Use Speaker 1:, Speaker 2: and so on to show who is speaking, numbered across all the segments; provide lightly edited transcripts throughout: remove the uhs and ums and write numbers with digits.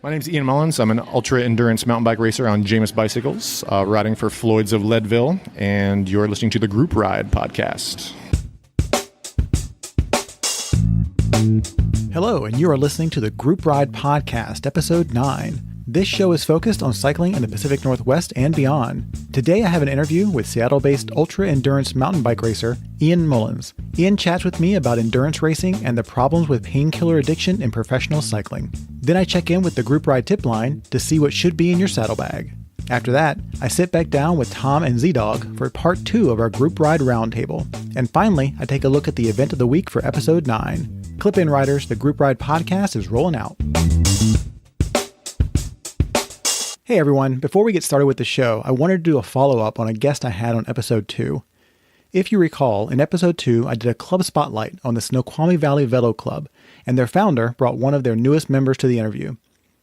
Speaker 1: My name's Ian Mullins. I'm an ultra-endurance mountain bike racer on Jameis bicycles, riding for Floyd's of Leadville, and you're listening to the Group Ride podcast.
Speaker 2: Hello, and you are listening to the Group Ride podcast, episode 9. This show is focused on cycling in the Pacific Northwest and beyond. Today I have an interview with Seattle-based ultra-endurance mountain bike racer Ian Mullins. Ian chats with me about endurance racing and the problems with painkiller addiction in professional cycling. Then I check in with the Group Ride tip line to see what should be in your saddlebag. After that, I sit back down with Tom and Z-Dog for part 2 of our Group Ride Roundtable. And finally, I take a look at the event of the week for episode 9. Clip in, riders, the Group Ride podcast is rolling out. Hey everyone, before we get started with the show, I wanted to do a follow-up on a guest I had on episode 2. If you recall, in episode 2, I did a club spotlight on the Snoqualmie Valley Velo Club, and their founder brought one of their newest members to the interview.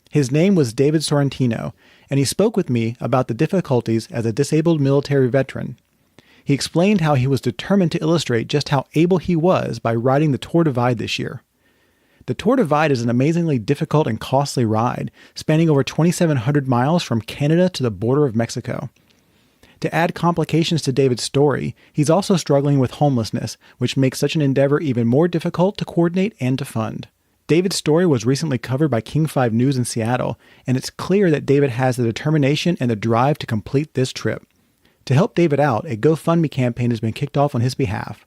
Speaker 2: His name was David Sorrentino, and he spoke with me about the difficulties as a disabled military veteran. He explained how he was determined to illustrate just how able he was by riding the Tour Divide this year. The Tour Divide is an amazingly difficult and costly ride, spanning over 2,700 miles from Canada to the border of Mexico. To add complications to David's story, he's also struggling with homelessness, which makes such an endeavor even more difficult to coordinate and to fund. David's story was recently covered by King 5 News in Seattle, and it's clear that David has the determination and the drive to complete this trip. To help David out, a GoFundMe campaign has been kicked off on his behalf.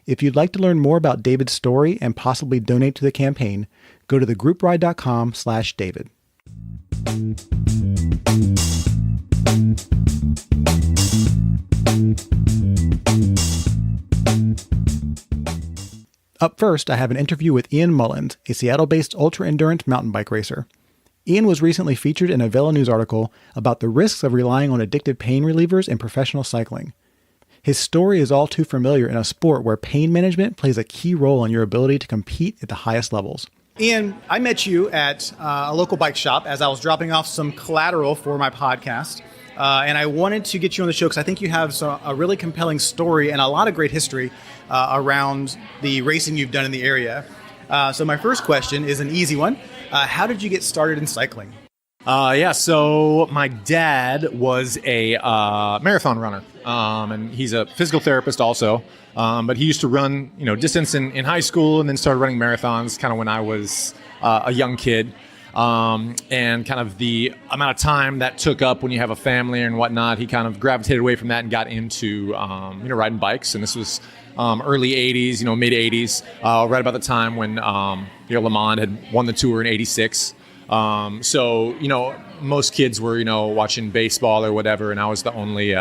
Speaker 2: If you'd like to learn more about David's story and possibly donate to the campaign, go to thegroupride.com/David. Up first, I have an interview with Ian Mullins, a Seattle-based ultra-endurance mountain bike racer. Ian was recently featured in a Velo News article about the risks of relying on addictive pain relievers in professional cycling. His story is all too familiar in a sport where pain management plays a key role in your ability to compete at the highest levels. Ian, I met you at a local bike shop as I was dropping off some collateral for my podcast. And I wanted to get you on the show because I think you have a really compelling story and a lot of great history around the racing you've done in the area. So my first question is an easy one. How did you get started in cycling?
Speaker 1: So my dad was a marathon runner, and he's a physical therapist also. But he used to run, distance in high school, and then started running marathons kind of when I was a young kid. And kind of the amount of time that took up when you have a family and whatnot, he kind of gravitated away from that and got into riding bikes. And this was early 80s, mid 80s, right about the time when Le Mans had won the Tour in 86. Most kids were, watching baseball or whatever, and I was the only,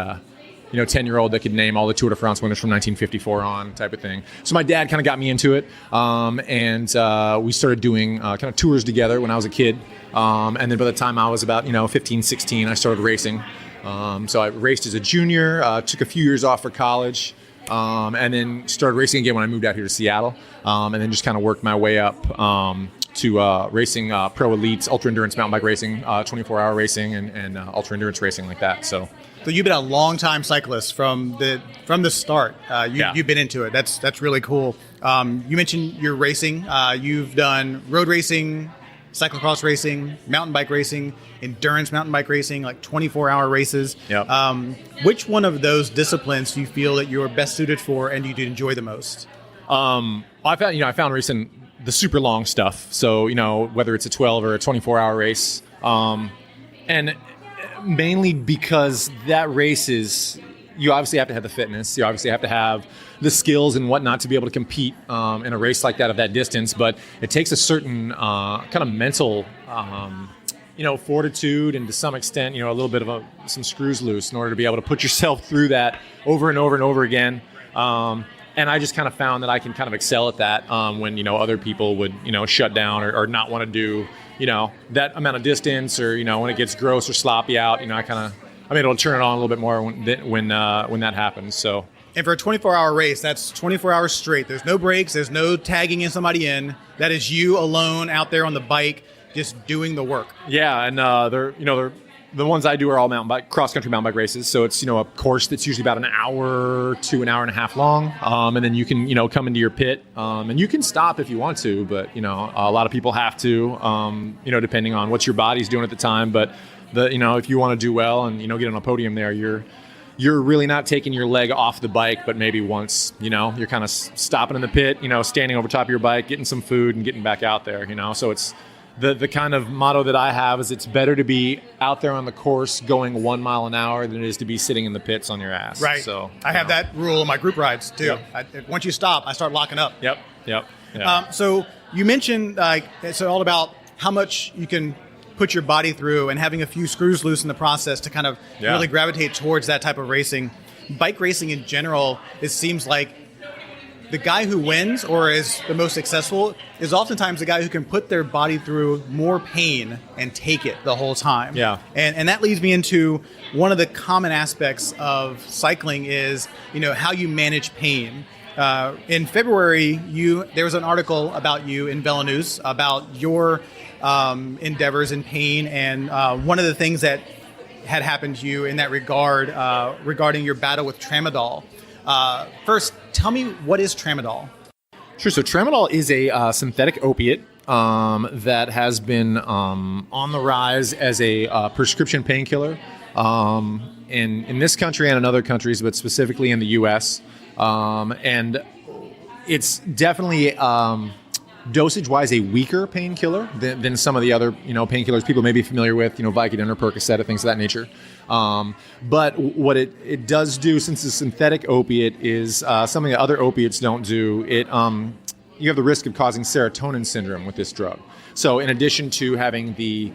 Speaker 1: 10-year-old that could name all the Tour de France winners from 1954 on type of thing. So my dad kind of got me into it, and we started doing kind of tours together when I was a kid. And then by the time I was about, 15, 16, I started racing. So I raced as a junior, took a few years off for college, and then started racing again when I moved out here to Seattle, and then just kind of worked my way up to racing pro elites, ultra endurance mountain bike racing, 24-hour racing, and ultra endurance racing like that. So
Speaker 2: you've been a long-time cyclist from the start. You've been into it. That's really cool. You mentioned your racing. You've done road racing, cyclocross racing, mountain bike racing, endurance mountain bike racing, like 24-hour races.
Speaker 1: Yep.
Speaker 2: Which one of those disciplines do you feel that you're best suited for and you do enjoy the most?
Speaker 1: I found racing the super long stuff. So, whether it's a 12 or a 24-hour race, and mainly because that race is, you obviously have to have the fitness, you obviously have to have the skills and whatnot to be able to compete in a race like that of that distance, but it takes a certain kind of mental fortitude and to some extent, a little bit of some screws loose in order to be able to put yourself through that over and over and over again. And I just kind of found that I can kind of excel at that when, other people would, shut down or not want to do, that amount of distance or, when it gets gross or sloppy out, I'm able to turn it on a little bit more when that happens. So.
Speaker 2: And for a 24-hour race, that's 24 hours straight. There's no breaks. There's no tagging in somebody in. That is you alone out there on the bike just doing the work.
Speaker 1: Yeah, and they're the ones I do are all cross-country mountain bike races. So it's, a course that's usually about an hour to an hour and a half long. And then you can, come into your pit. And you can stop if you want to, but, a lot of people have to, depending on what your body's doing at the time. But, if you want to do well and, get on a podium there, you're really not taking your leg off the bike, but maybe once, you're kind of stopping in the pit, standing over top of your bike, getting some food and getting back out there, So it's the kind of motto that I have is it's better to be out there on the course going 1 mile an hour than it is to be sitting in the pits on your ass.
Speaker 2: Right.
Speaker 1: So
Speaker 2: I have that rule in my group rides too.
Speaker 1: Yep.
Speaker 2: Once you stop, I start locking up.
Speaker 1: Yep. Yeah.
Speaker 2: So you mentioned it's all about how much you can put your body through and having a few screws loose in the process to kind of really gravitate towards that type of racing. Bike racing in general, it seems like the guy who wins or is the most successful is oftentimes the guy who can put their body through more pain and take it the whole time.
Speaker 1: Yeah.
Speaker 2: And that leads me into one of the common aspects of cycling is, how you manage pain. In February, there was an article about you in Velo News about your endeavors in pain, and one of the things that had happened to you in that regard regarding your battle with tramadol. First, tell me, what is tramadol?
Speaker 1: Sure. So tramadol is a synthetic opiate that has been on the rise as a prescription painkiller in this country and in other countries, but specifically in the U.S. And it's definitely dosage-wise a weaker painkiller than some of the other painkillers people may be familiar with, Vicodin or Percocet or things of that nature. But what it does do, since it's a synthetic opiate, is something that other opiates don't do. It you have the risk of causing serotonin syndrome with this drug. So in addition to having the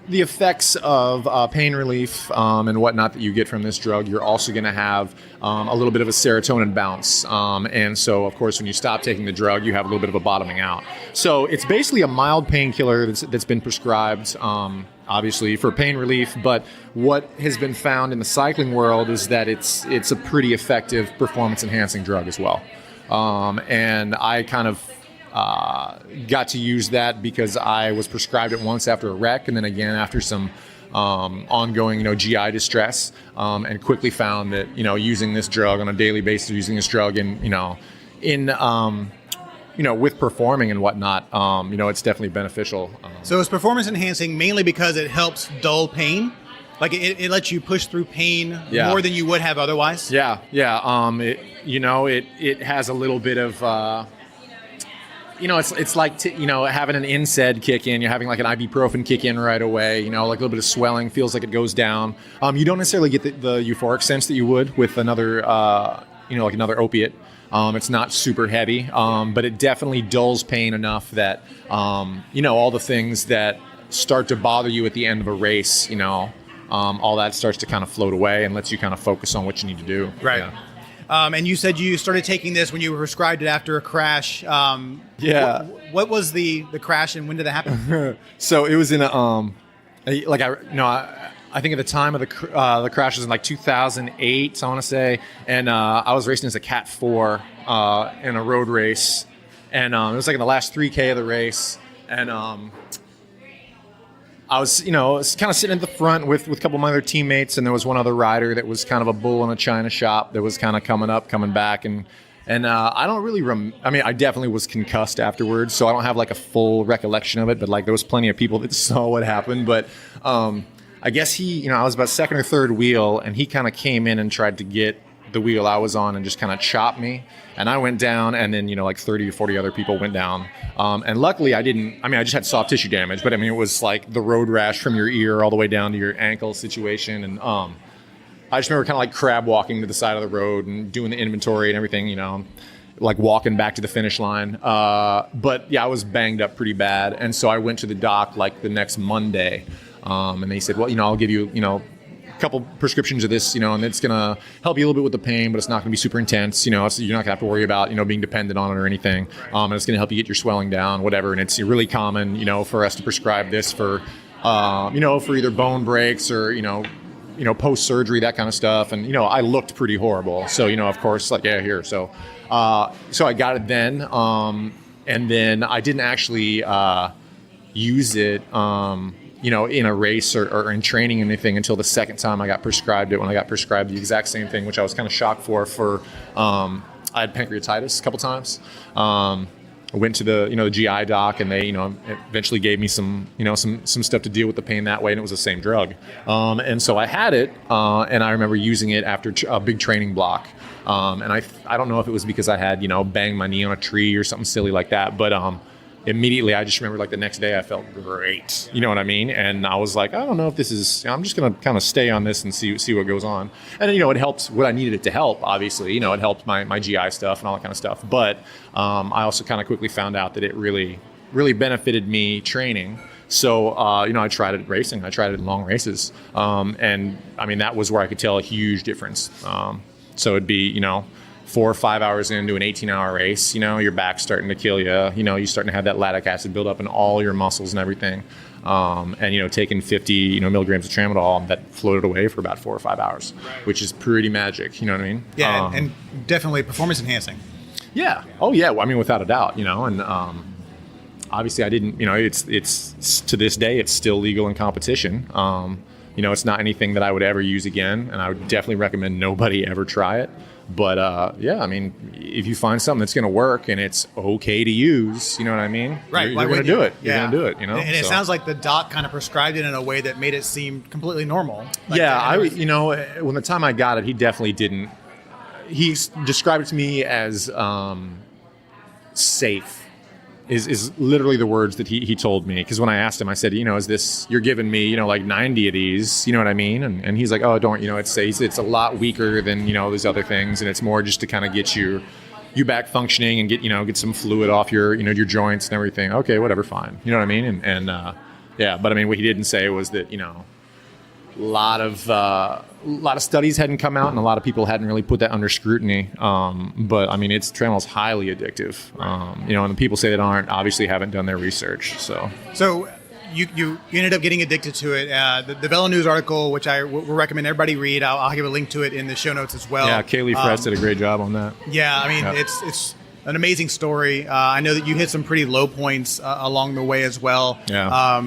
Speaker 1: effects of pain relief and whatnot that you get from this drug, you're also going to have a little bit of a serotonin bounce. And so, of course, when you stop taking the drug, you have a little bit of a bottoming out. So it's basically a mild painkiller that's been prescribed, obviously, for pain relief. But what has been found in the cycling world is that it's a pretty effective performance-enhancing drug as well. And I kind of got to use that because I was prescribed it once after a wreck, and then again after some ongoing, GI distress, and quickly found that, using this drug on a daily basis, using this drug with performing and whatnot, it's definitely beneficial.
Speaker 2: So it's performance enhancing mainly because it helps dull pain? Like it lets you push through pain more than you would have otherwise?
Speaker 1: Yeah. It has a little bit of... it's like, having an NSAID kick in. You're having like an ibuprofen kick in right away, like a little bit of swelling, feels like it goes down. You don't necessarily get the euphoric sense that you would with another, like another opiate. It's not super heavy, but it definitely dulls pain enough that, all the things that start to bother you at the end of a race, all that starts to kind of float away and lets you kind of focus on what you need to do.
Speaker 2: Right. Yeah. And you said you started taking this when you were prescribed it after a crash. What was the crash and when did it happen?
Speaker 1: So it was in I think at the time of the crash was in like 2008, I want to say, and I was racing as a Cat 4 in a road race, and it was like in the last 3K of the race, and I was, kind of sitting at the front with a couple of my other teammates, and there was one other rider that was kind of a bull in a china shop that was kind of coming back, and I don't really I definitely was concussed afterwards, so I don't have like a full recollection of it, but like there was plenty of people that saw what happened, but I guess I was about second or third wheel, and he kind of came in and tried to get the wheel I was on and just kind of chopped me. And I went down, and then, like 30 or 40 other people went down. And luckily I just had soft tissue damage, but it was like the road rash from your ear all the way down to your ankle situation. And I just remember kind of like crab walking to the side of the road and doing the inventory and everything, like walking back to the finish line. But yeah, I was banged up pretty bad. And so I went to the doc like the next Monday. And they said, well, I'll give you, couple prescriptions of this, and it's going to help you a little bit with the pain, but it's not going to be super intense, so you're not going to have to worry about, being dependent on it or anything. And it's going to help you get your swelling down, whatever. And it's really common, for us to prescribe this for, for either bone breaks or, post-surgery, that kind of stuff. And, I looked pretty horrible. So, of course, like, yeah, here. So I got it then. And then I didn't actually use it in a race or in training or anything until the second time I got prescribed it, when I got prescribed the exact same thing, which I was kind of shocked for I had pancreatitis a couple times. I went to the GI doc, and they eventually gave me some stuff to deal with the pain that way, and it was the same drug. And so I had it, and I remember using it after a big training block. And I don't know if it was because I had banged my knee on a tree or something silly like that, but immediately I just remember like the next day I felt great. You know what I mean? And I was like, I don't know if this is, I'm just going to kind of stay on this and see what goes on. And it helped what I needed it to help, obviously. It helped my GI stuff and all that kind of stuff. But I also kind of quickly found out that it really, really benefited me training. So, I tried it racing. I tried it in long races. And I mean, that was where I could tell a huge difference. So it'd be, 4 or 5 hours into an 18-hour race, your back's starting to kill you. You're starting to have that lactic acid build up in all your muscles and everything. And, taking 50, milligrams of tramadol, that floated away for about 4 or 5 hours, which is pretty magic. You know what I mean?
Speaker 2: Yeah, and definitely performance enhancing.
Speaker 1: Yeah. Oh, yeah. Well, I mean, without a doubt, and obviously I didn't, it's to this day, it's still legal in competition. It's not anything that I would ever use again, and I would definitely recommend nobody ever try it. But I mean, if you find something that's going to work and it's okay to use, you know what I mean?
Speaker 2: Right.
Speaker 1: You're going to do it. You're going to do it,
Speaker 2: And it sounds like the doc kind of prescribed it in a way that made it seem completely normal.
Speaker 1: When the time I got it, he definitely didn't. He described it to me as safe. Is literally the words that he told me. Because when I asked him, I said, is this, you're giving me, like 90 of these, you know what I mean? And he's like, oh, don't, it's a lot weaker than, these other things. And it's more just to kind of get you back functioning and get some fluid off your joints and everything. Okay, whatever, fine. You know what I mean? And but I mean, what he didn't say was that, a lot of studies hadn't come out, and a lot of people hadn't really put that under scrutiny. But I mean, tramadol's highly addictive. And the people say that aren't obviously haven't done their research. So
Speaker 2: you ended up getting addicted to it. The Velo News article, which I will recommend everybody read, I'll give a link to it in the show notes as well.
Speaker 1: Yeah, Kaylee Fress did a great job on that.
Speaker 2: Yeah, I mean, it's an amazing story. I know that you hit some pretty low points along the way as well.
Speaker 1: Yeah.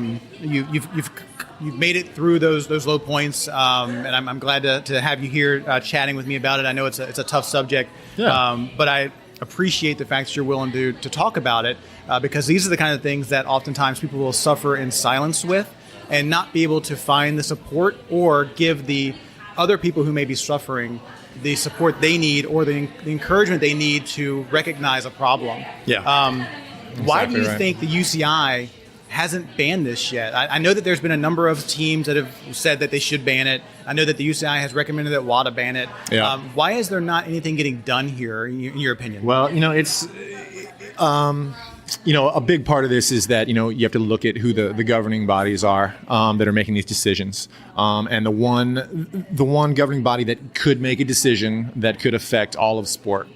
Speaker 2: You've made it through those low points, and I'm glad to have you here chatting with me about it. I know it's a tough subject, but I appreciate the fact that you're willing to talk about it, because these are the kind of things that oftentimes people will suffer in silence with and not be able to find the support or give the other people who may be suffering the support they need or the encouragement they need to recognize a problem.
Speaker 1: Yeah.
Speaker 2: Why do you think the UCI hasn't banned this yet? I know that there's been a number of teams that have said that they should ban it. I know that the UCI has recommended that WADA ban it.
Speaker 1: Yeah.
Speaker 2: Why is there not anything getting done here, in your opinion?
Speaker 1: Well, it's, a big part of this is that, you have to look at who the governing bodies are that are making these decisions. And the one governing body that could make a decision that could affect all of sport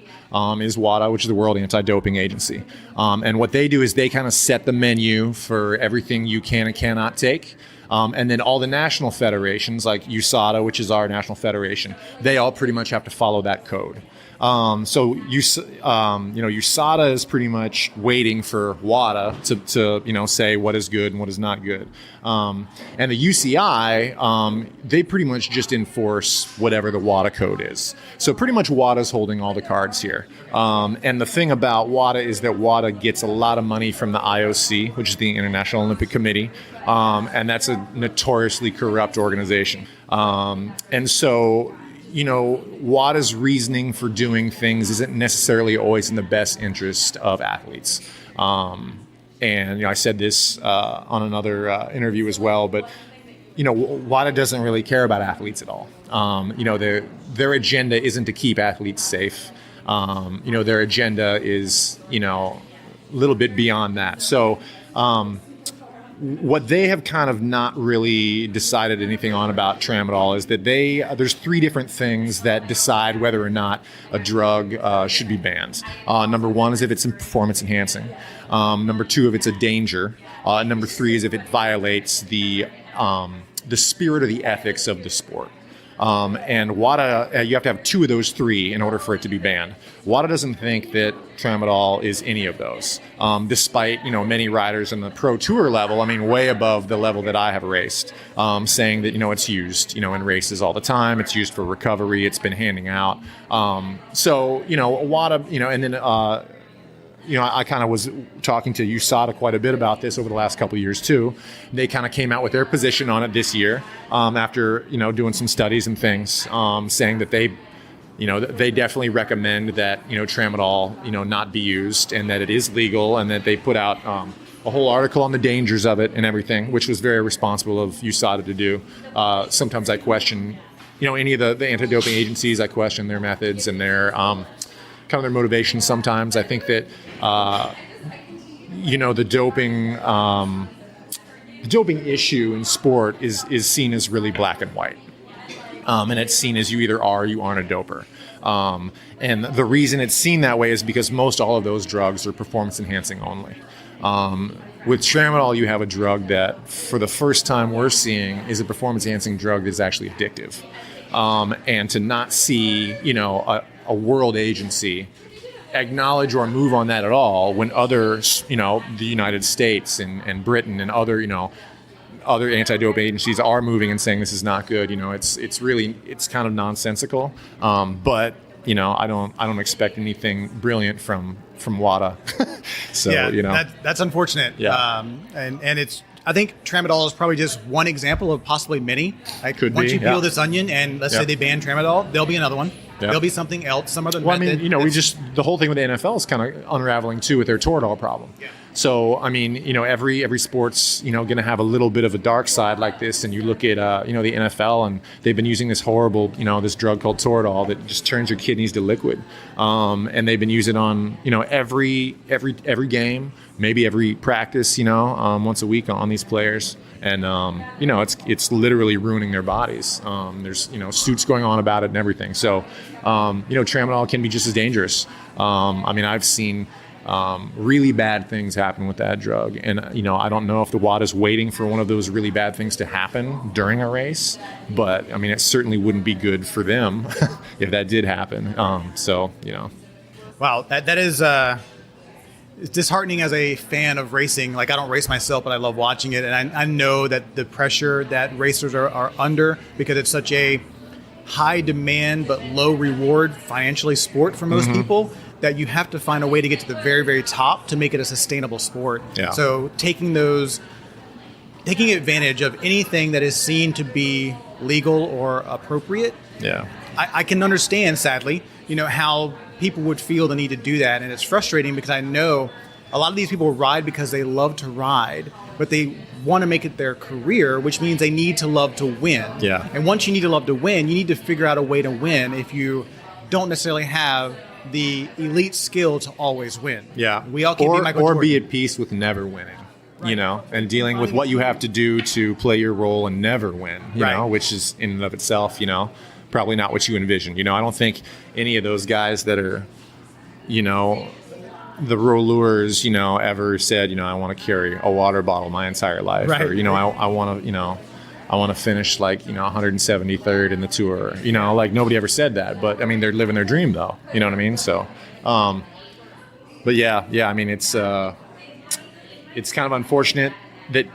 Speaker 1: is WADA, which is the World Anti-Doping Agency. And what they do is they kind of set the menu for everything you can and cannot take. And then all the national federations, like USADA, which is our national federation, they all pretty much have to follow that code. So USADA is pretty much waiting for WADA to say what is good and what is not good. And the UCI, they pretty much just enforce whatever the WADA code is. So pretty much WADA's holding all the cards here. And the thing about WADA is that WADA gets a lot of money from the IOC, which is the International Olympic Committee. And that's a notoriously corrupt organization. And so WADA's reasoning for doing things isn't necessarily always in the best interest of athletes. And I said this on another interview as well, but WADA doesn't really care about athletes at all. Their agenda isn't to keep athletes safe. Their agenda is a little bit beyond that. So what they have kind of not really decided anything on about tramadol is that there's 3 different things that decide whether or not a drug should be banned. Number 1 is if it's performance enhancing. Number 2, if it's a danger. Number 3 is if it violates the spirit or the ethics of the sport. And WADA, you have to have 2 of those 3 in order for it to be banned. WADA doesn't think that tramadol is any of those, despite many riders in the pro tour level, way above the level that I have raced, saying that it's used in races all the time. It's used for recovery. It's been handing out. So WADA, and then I kind of was talking to USADA quite a bit about this over the last couple of years too. They kind of came out with their position on it this year after doing some studies and things, saying that they definitely recommend that tramadol not be used, and that it is legal, and that they put out a whole article on the dangers of it and everything, which was very responsible of USADA to do. Sometimes I question any of the anti-doping agencies. I question their methods and their kind of their motivation sometimes. I think that the doping issue in sport is seen as really black and white, and it's seen as you either are or you aren't a doper. And the reason it's seen that way is because most all of those drugs are performance enhancing only. With tramadol, you have a drug that, for the first time we're seeing, is a performance enhancing drug that's actually addictive. And to not see a world agency acknowledge or move on that at all, when others, the United States and Britain and other, other anti-doping agencies are moving and saying this is not good, it's kind of nonsensical. But I don't expect anything brilliant from WADA. So
Speaker 2: that's unfortunate.
Speaker 1: Yeah.
Speaker 2: And it's, I think tramadol is probably just one example of possibly many.
Speaker 1: Could
Speaker 2: once
Speaker 1: be,
Speaker 2: you peel this onion and let's say they ban tramadol, there'll be another one. Yeah. There'll be something else, some other method.
Speaker 1: The whole thing with the NFL is kind of unraveling too with their Toradol problem. Yeah. So, every sport's, going to have a little bit of a dark side like this. And you look at, the NFL, and they've been using this horrible, this drug called Toradol that just turns your kidneys to liquid. And they've been using it on, every game, maybe every practice, once a week on these players. And, it's literally ruining their bodies. There's, suits going on about it and everything. So, tramadol can be just as dangerous. I've seen really bad things happen with that drug. And, I don't know if the WADA is waiting for one of those really bad things to happen during a race. But, it certainly wouldn't be good for them if that did happen.
Speaker 2: Wow, that is... It's disheartening as a fan of racing. Like, I don't race myself, but I love watching it. And I know that the pressure that racers are under, because it's such a high demand but low reward financially sport for most people, that you have to find a way to get to the very, very top to make it a sustainable sport. Yeah. So taking advantage of anything that is seen to be legal or appropriate.
Speaker 1: Yeah.
Speaker 2: I can understand, sadly, how people would feel the need to do that. And it's frustrating because I know a lot of these people ride because they love to ride, but they want to make it their career, which means they need to love to win.
Speaker 1: Yeah.
Speaker 2: And once you need to love to win, you need to figure out a way to win if you don't necessarily have the elite skill to always win.
Speaker 1: Yeah.
Speaker 2: We all can be Michael
Speaker 1: Or
Speaker 2: Jordan.
Speaker 1: be at peace with never winning. Right. And dealing with what you have to do to play your role and never win, which is in and of itself, probably not what you envision. I don't think any of those guys that are, the rollers, ever said, I want to carry a water bottle my entire life. Right. Or, I want to finish 173rd in the tour. Nobody ever said that. But, they're living their dream, though. You know what I mean? So, but yeah, it's kind of unfortunate that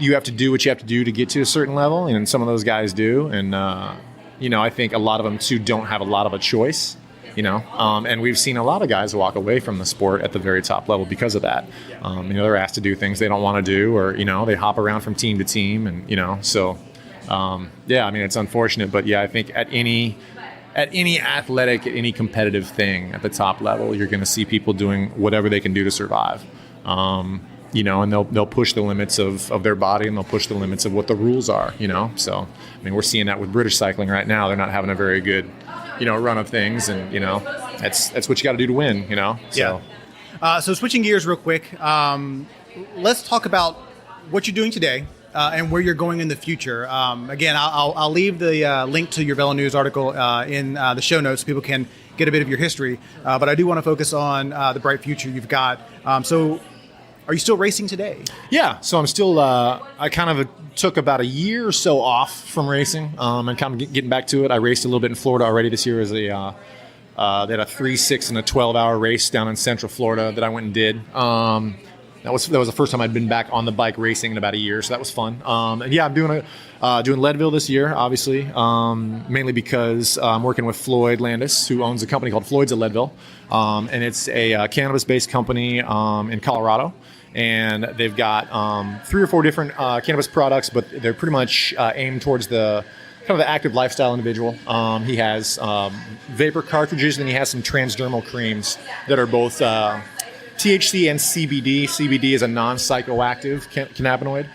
Speaker 1: you have to do what you have to do to get to a certain level, and some of those guys do. And, I think a lot of them, too, don't have a lot of a choice, and we've seen a lot of guys walk away from the sport at the very top level because of that. They're asked to do things they don't want to do, or, they hop around from team to team, and, so, it's unfortunate. But, I think at any athletic, any competitive thing at the top level, you're going to see people doing whatever they can do to survive. And they'll push the limits of their body, and they'll push the limits of what the rules are, So, we're seeing that with British cycling right now. They're not having a very good, run of things, and, that's what you got to do to win, So.
Speaker 2: Yeah. So switching gears real quick, let's talk about what you're doing today and where you're going in the future. Again, I'll leave the link to your Velo News article in the show notes so people can get a bit of your history. But I do want to focus on the bright future you've got. So Are you still racing today?
Speaker 1: Yeah, so I'm still. I kind of took about a year or so off from racing, and kind of getting back to it. I raced a little bit in Florida already this year. As a they had a 3, 6, and a 12-hour race down in Central Florida that I went and did. That was the first time I'd been back on the bike racing in about a year, so that was fun. And yeah, I'm doing Leadville this year, obviously, mainly because I'm working with Floyd Landis, who owns a company called Floyd's at Leadville, and it's a cannabis-based company in Colorado. And they've got 3 or 4 different cannabis products, but they're pretty much aimed towards the kind of the active lifestyle individual. He has vapor cartridges, and he has some transdermal creams that are both THC and CBD. CBD is a non-psychoactive cannabinoid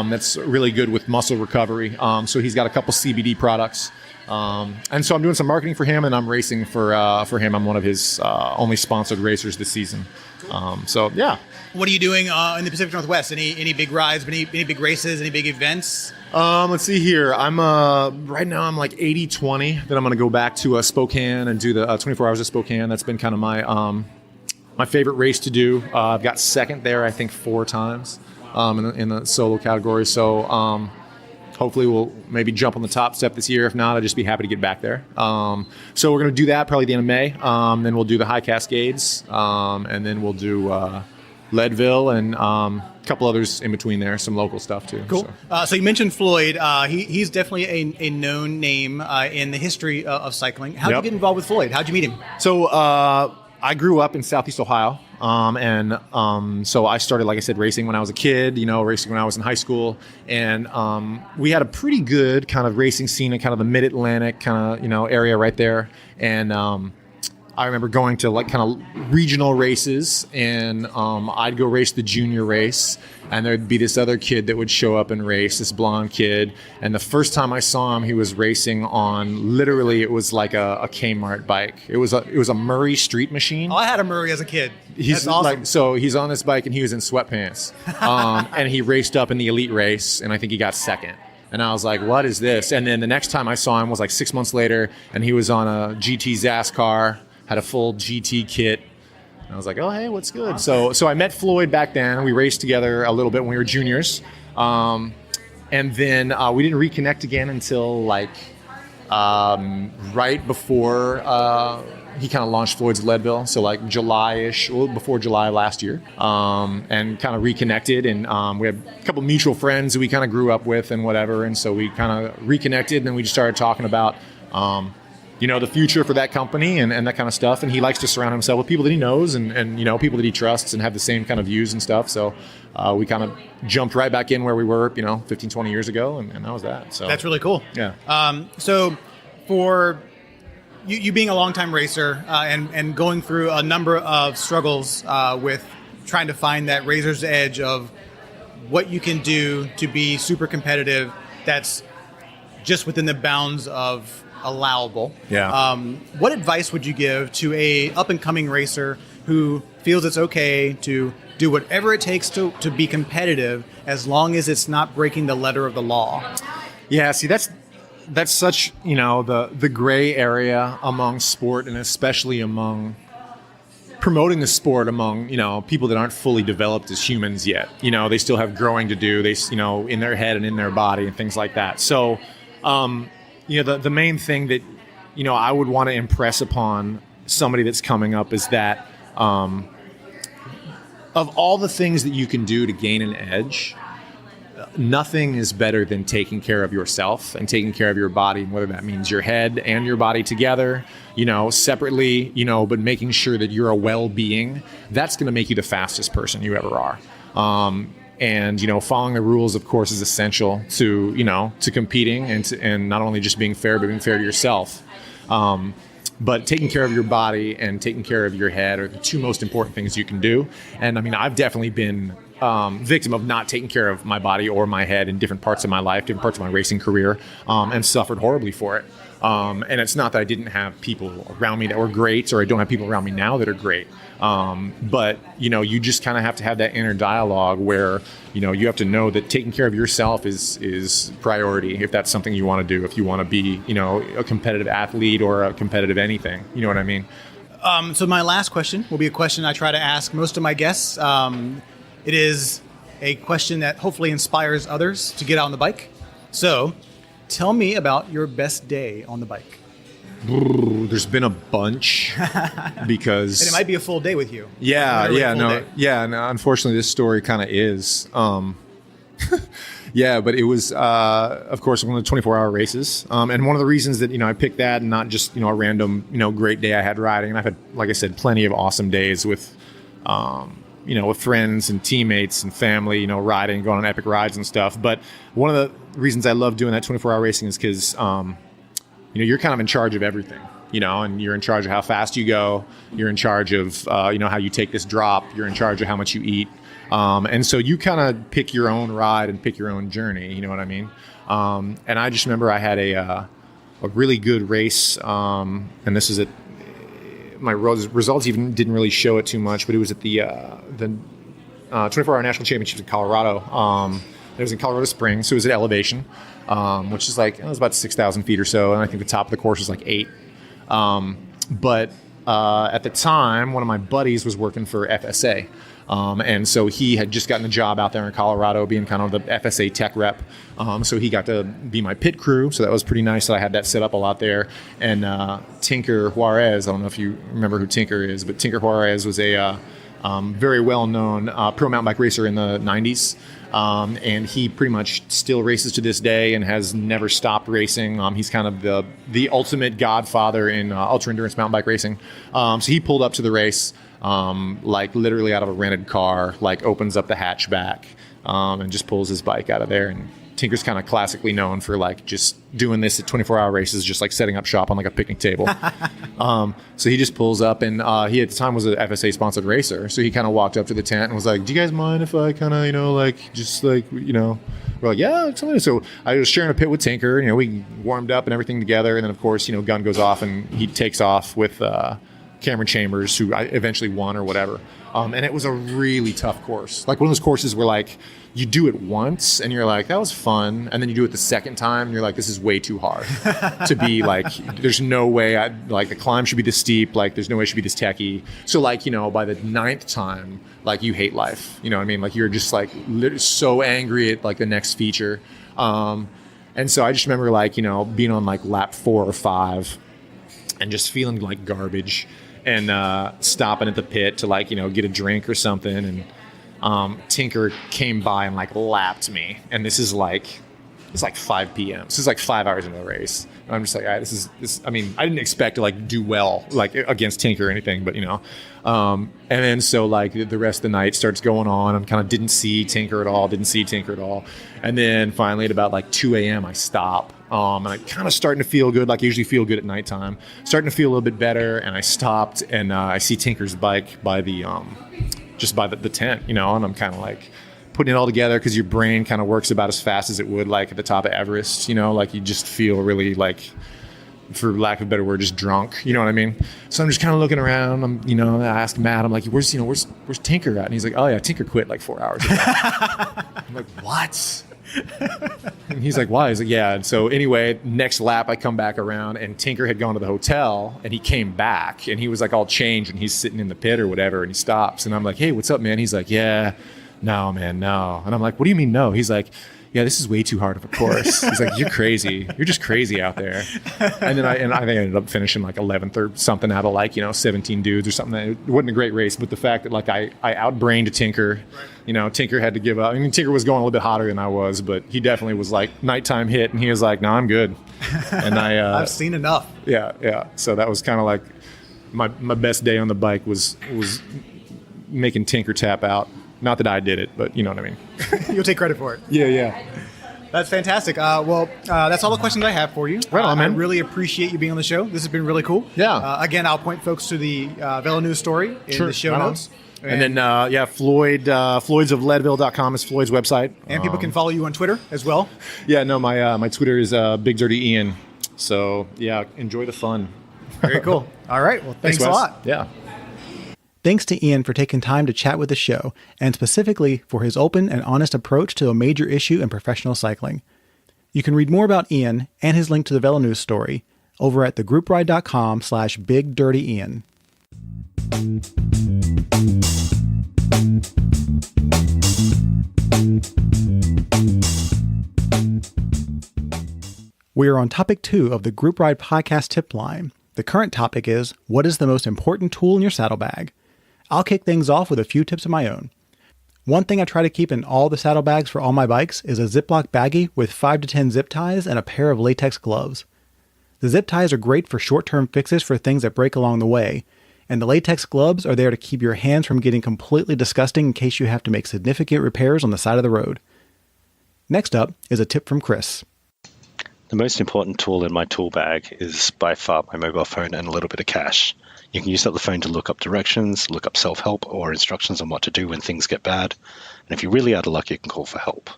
Speaker 1: that's really good with muscle recovery. So he's got a couple CBD products. And so I'm doing some marketing for him, and I'm racing for him. I'm one of his only sponsored racers this season. So yeah.
Speaker 2: What are you doing in the Pacific Northwest? Any big rides, any big races, any big events?
Speaker 1: Let's see here. I'm right now I'm like 80-20 that I'm going to go back to Spokane and do the 24 hours of Spokane. That's been kind of my favorite race to do. I've got second there, I think, 4 times in the solo category. So hopefully we'll maybe jump on the top step this year. If not, I'll just be happy to get back there. So we're going to do that probably the end of May. Then we'll do the High Cascades, and then we'll do Leadville and a couple others in between there, some local stuff too.
Speaker 2: Cool. So you mentioned Floyd. He's definitely a known name in the history of cycling. How did you get involved with Floyd? How'd you meet him?
Speaker 1: So I grew up in Southeast Ohio, and so I started, like I said, racing when I was a kid, racing when I was in high school. And we had a pretty good kind of racing scene in kind of the mid-Atlantic kind of, area right there. And I remember going to like kind of regional races, and I'd go race the junior race, and there'd be this other kid that would show up and race, this blonde kid. And the first time I saw him, he was racing on, literally, it was like a Kmart bike. It was a Murray Street Machine.
Speaker 2: Oh, I had a Murray as a kid.
Speaker 1: That's awesome. So he's on this bike, and he was in sweatpants, and he raced up in the elite race, and I think he got second. And I was like, what is this? And then the next time I saw him was like 6 months later, and he was on a GT ZAS car, had a full GT kit. And I was like, oh, hey, what's good? So I met Floyd back then. We raced together a little bit when we were juniors. And then we didn't reconnect again until like right before he kind of launched Floyd's Leadville. So like July-ish, before July last year. And kind of reconnected. And we had a couple mutual friends who we kind of grew up with and whatever. And so we kind of reconnected, and then we just started talking about the future for that company and that kind of stuff. And he likes to surround himself with people that he knows and people that he trusts and have the same kind of views and stuff. So we kind of jumped right back in where we were, 15, 20 years ago. And that was that. So
Speaker 2: that's really cool.
Speaker 1: Yeah.
Speaker 2: So for you being a longtime racer and going through a number of struggles with trying to find that razor's edge of what you can do to be super competitive that's just within the bounds of allowable.
Speaker 1: Yeah.
Speaker 2: What advice would you give to a up-and-coming racer who feels it's okay to do whatever it takes to be competitive as long as it's not breaking the letter of the law?
Speaker 1: Yeah, see, that's such, the gray area among sport, and especially among promoting the sport among, people that aren't fully developed as humans yet. They still have growing to do, they, in their head and in their body and things like that. So, the main thing that, I would want to impress upon somebody that's coming up is that of all the things that you can do to gain an edge, nothing is better than taking care of yourself and taking care of your body, whether that means your head and your body together, separately, but making sure that you're a well-being. That's going to make you the fastest person you ever are. And, following the rules, of course, is essential to, to competing and not only just being fair, but being fair to yourself. But taking care of your body and taking care of your head are the 2 most important things you can do. And I mean, I've definitely been victim of not taking care of my body or my head in different parts of my life, different parts of my racing career, and suffered horribly for it. And it's not that I didn't have people around me that were great, or I don't have people around me now that are great. But, you just kind of have to have that inner dialogue where, you have to know that taking care of yourself is priority if that's something you want to do, if you want to be, a competitive athlete or a competitive anything. You know what I mean?
Speaker 2: So my last question will be a question I try to ask most of my guests. It is a question that hopefully inspires others to get out on the bike. So, tell me about your best day on the bike.
Speaker 1: There's been a bunch because...
Speaker 2: And it might be a full day with you.
Speaker 1: And unfortunately, this story kind of is. Yeah, but it was, of course, one of the 24-hour races. And one of the reasons that, I picked that and not just, a random, great day I had riding. And I've had, like I said, plenty of awesome days with, with friends and teammates and family, riding, going on epic rides and stuff. But one of the reasons I love doing that 24-hour racing is because, you're kind of in charge of everything, and you're in charge of how fast you go. You're in charge of, how you take this drop. You're in charge of how much you eat. And so you kind of pick your own ride and pick your own journey. You know what I mean? And I just remember I had a really good race. And this is my results even didn't really show it too much, but it was at the 24-hour national championships in Colorado. It was in Colorado Springs, so it was at elevation, which is it was about 6,000 feet or so. And I think the top of the course was 8. But at the time, one of my buddies was working for FSA. And so he had just gotten a job out there in Colorado being kind of the FSA tech rep. So he got to be my pit crew. So that was pretty nice that I had that set up a lot there. And Tinker Juarez, I don't know if you remember who Tinker is, but Tinker Juarez was a very well-known pro mountain bike racer in the 90s. And he pretty much still races to this day and has never stopped racing. He's kind of the ultimate godfather in ultra-endurance mountain bike racing. So he pulled up to the race. Literally out of a rented car, opens up the hatchback, and just pulls his bike out of there. And Tinker's kind of classically known for just doing this at 24-hour races, just setting up shop on a picnic table. So he just pulls up, and he at the time was an FSA sponsored racer. So he kind of walked up to the tent and was like, "Do you guys mind if I kind of, we're like, yeah, it's fine." So I was sharing a pit with Tinker, we warmed up and everything together. And then of course, gun goes off and he takes off with, Cameron Chambers, who I eventually won or whatever. And it was a really tough course. One of those courses where you do it once and you're like, that was fun. And then you do it the second time and you're like, this is way too hard to be there's no way the climb should be this steep. There's no way it should be this techy. So by the 9th time, you hate life. You know what I mean? You're just so angry at the next feature. And so I just remember being on lap 4 or 5 and just feeling like garbage. And stopping at the pit to get a drink or something, and Tinker came by and lapped me, and this is it's 5 p.m. This is 5 hours into the race. And I'm just all right, this. I mean, I didn't expect to do well against Tinker or anything, but and then so the rest of the night starts going on. And kind of didn't see Tinker at all, and then finally at about 2 a.m. I stop. And I'm kind of starting to feel good, I usually feel good at nighttime. Starting to feel a little bit better, and I stopped, and I see Tinker's bike by the just by the tent, and I'm kind of putting it all together because your brain kind of works about as fast as it would at the top of Everest, you just feel really for lack of a better word, just drunk, you know what I mean? So I'm just kind of looking around. I ask Matt, I'm like, where's Tinker at? And he's like, oh yeah, Tinker quit 4 hours ago. I'm like, what? And he's like, why? He's like, yeah. And so anyway, next lap I come back around and Tinker had gone to the hotel and he came back and he was all changed and he's sitting in the pit or whatever, and he stops and I'm like, hey, what's up, man? He's like, yeah, no, man, no. And I'm like, what do you mean no? He's like, yeah, this is way too hard of a course. He's like, you're crazy. You're just crazy out there. And then I think I ended up finishing 11th or something out of 17 dudes or something. It wasn't a great race, but the fact that I outbrained Tinker, Tinker had to give up. I mean, Tinker was going a little bit hotter than I was, but he definitely was nighttime hit, and he was like, no, I'm good. And
Speaker 2: I've seen enough.
Speaker 1: Yeah. So that was kind of my best day on the bike was making Tinker tap out. Not that I did it, but you know what I mean.
Speaker 2: You'll take credit for it.
Speaker 1: Yeah.
Speaker 2: That's fantastic. That's all the questions I have for you.
Speaker 1: Right on, man.
Speaker 2: I really appreciate you being on the show. This has been really cool.
Speaker 1: Yeah.
Speaker 2: Again, I'll point folks to the Velo News story in the show notes.
Speaker 1: And then, Floyd, floydsofleadville.com is Floyd's website.
Speaker 2: And people can follow you on Twitter as well.
Speaker 1: Yeah, no, my Twitter is Big Dirty Ian. So, yeah, enjoy the fun.
Speaker 2: Very cool. All right. Well, thanks a lot.
Speaker 1: Yeah.
Speaker 2: Thanks to Ian for taking time to chat with the show, and specifically for his open and honest approach to a major issue in professional cycling. You can read more about Ian and his link to the Velo News story over at thegroupride.com/BigDirtyIan. We are on topic 2 of the Group Ride Podcast tip line. The current topic is, what is the most important tool in your saddlebag? I'll kick things off with a few tips of my own. One thing I try to keep in all the saddlebags for all my bikes is a Ziploc baggie with 5 to 10 zip ties and a pair of latex gloves. The zip ties are great for short-term fixes for things that break along the way, and the latex gloves are there to keep your hands from getting completely disgusting in case you have to make significant repairs on the side of the road. Next up is a tip from Chris.
Speaker 3: The most important tool in my tool bag is by far my mobile phone and a little bit of cash. You can use the phone to look up directions, look up self-help or instructions on what to do when things get bad. And if you're really out of luck, you can call for help.